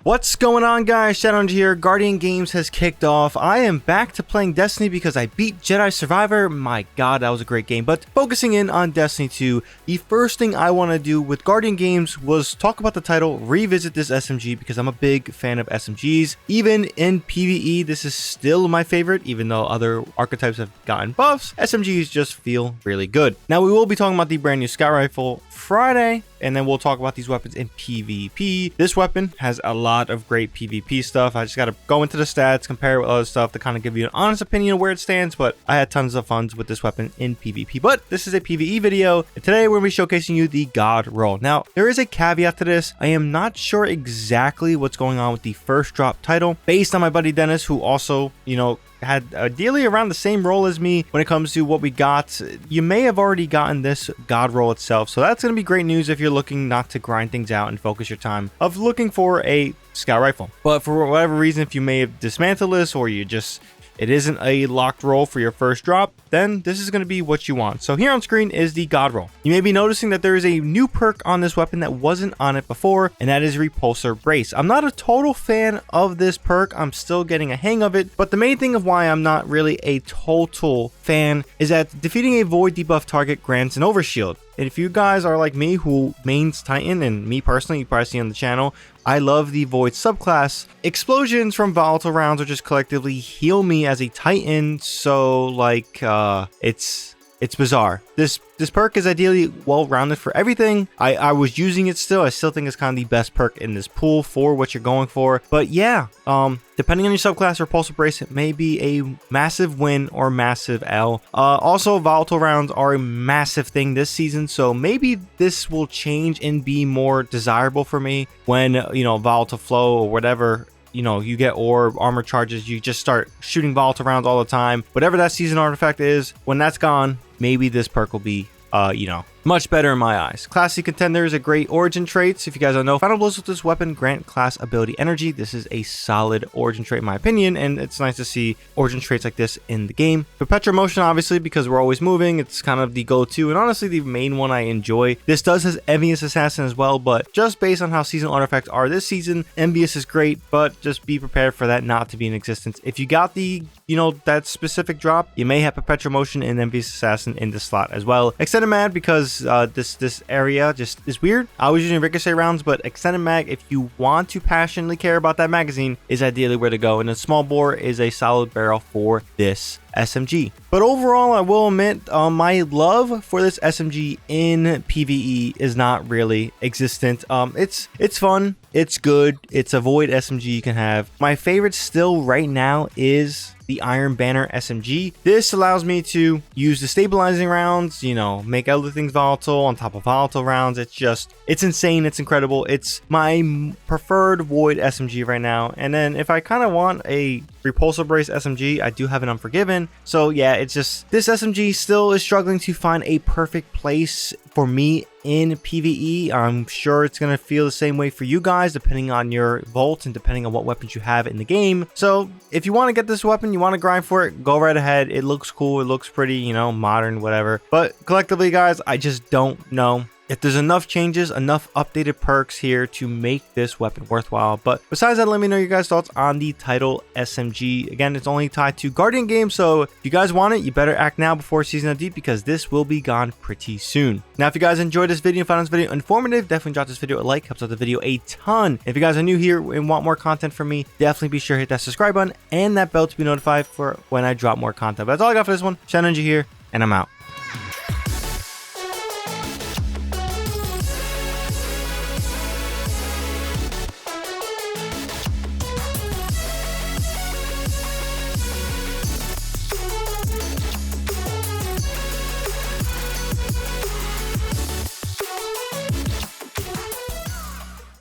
What's going on, guys? Shadowhunter here. Guardian Games has kicked off. I am back to playing Destiny because I beat Jedi Survivor. My god, that was a great game. But focusing in on Destiny 2, the first thing I want to do with Guardian Games was talk about the title, revisit this SMG because I'm a big fan of SMGs. Even in PvE, this is still my favorite, even though other archetypes have gotten buffs. SMGs just feel really good. Now, we will be talking about the brand new Scout Rifle Friday, and then we'll talk about these weapons in PvP. This weapon has a lot of great PvP stuff. I just got to go into the stats, compare it with other stuff to kind of give you an honest opinion of where it stands, but I had tons of fun with this weapon in PvP. But this is a PvE video, and today we're going to be showcasing you the God roll. Now, there is a caveat to this. I am not sure exactly what's going on with the first drop title, based on my buddy Dennis, who also, had ideally around the same role as me when it comes to what we got. You may have already gotten this God roll itself, so that's going to be great news if you're looking not to grind things out and focus your time of looking for a Scout Rifle. But for whatever reason, if you may have dismantled this or it isn't a locked roll for your first drop, then this is going to be what you want. So here on screen is the God roll. You may be noticing that there is a new perk on this weapon that wasn't on it before, and that is Repulsor Brace. I'm not a total fan of this perk. I'm still getting a hang of it, but the main thing of why I'm not really a total fan is that defeating a void debuff target grants an overshield. And if you guys are like me who mains Titan, and me personally, you probably see on the channel, I love the Void subclass. Explosions from volatile rounds or just collectively heal me as a Titan, so it's bizarre. This perk is ideally well-rounded for everything. I was using it still. I still think it's kind of the best perk in this pool for what you're going for. But yeah, depending on your subclass, Repulsor Brace, it may be a massive win or massive L. Also, volatile rounds are a massive thing this season, so maybe this will change and be more desirable for me when, volatile flow or whatever, you get orb, armor charges, you just start shooting volatile rounds all the time. Whatever that season artifact is, when that's gone, maybe this perk will be, much better in my eyes. Classy Contender is a great origin traits. If you guys don't know, final blows with this weapon grant class ability energy. This is a solid origin trait in my opinion, and it's nice to see origin traits like this in the game. Perpetual motion, obviously, because we're always moving, it's kind of the go-to, and honestly the main one I enjoy. This does has Envious Assassin as well, but just based on how season artifacts are this season, Envious is great, but just be prepared for that not to be in existence. If you got the that specific drop, you may have Perpetual Motion and Envious Assassin in the slot as well. Extended Mag, because this area just is weird. I was using Ricochet rounds, but Extended Mag, if you want to passionately care about that magazine, is ideally where to go. And a small bore is a solid barrel for this SMG. But overall, I will admit, my love for this SMG in PvE is not really existent. It's fun, it's good, it's a void SMG you can have. My favorite still right now is the Iron Banner SMG. This allows me to use the stabilizing rounds, make other things volatile on top of volatile rounds. It's insane, it's incredible. It's my preferred void SMG right now. And then if I kind of want a Repulsor Brace SMG, I do have an Unforgiven. So yeah, it's just, this SMG still is struggling to find a perfect place for me in PvE. I'm sure it's going to feel the same way for you guys, depending on your vault and depending on what weapons you have in the game. So if you want to get this weapon, you want to grind for it, go right ahead. It looks cool, it looks pretty, modern, whatever. But collectively, guys, I just don't know if there's enough changes, enough updated perks here to make this weapon worthwhile. But besides that, let me know your guys' thoughts on the Title SMG. Again, it's only tied to Guardian Games, so if you guys want it, you better act now before Season of Deep, because this will be gone pretty soon. Now, if you guys enjoyed this video and found this video informative, definitely drop this video a like, helps out the video a ton. If you guys are new here and want more content from me, definitely be sure to hit that subscribe button and that bell to be notified for when I drop more content. But that's all I got for this one. Shadowhunter here, and I'm out.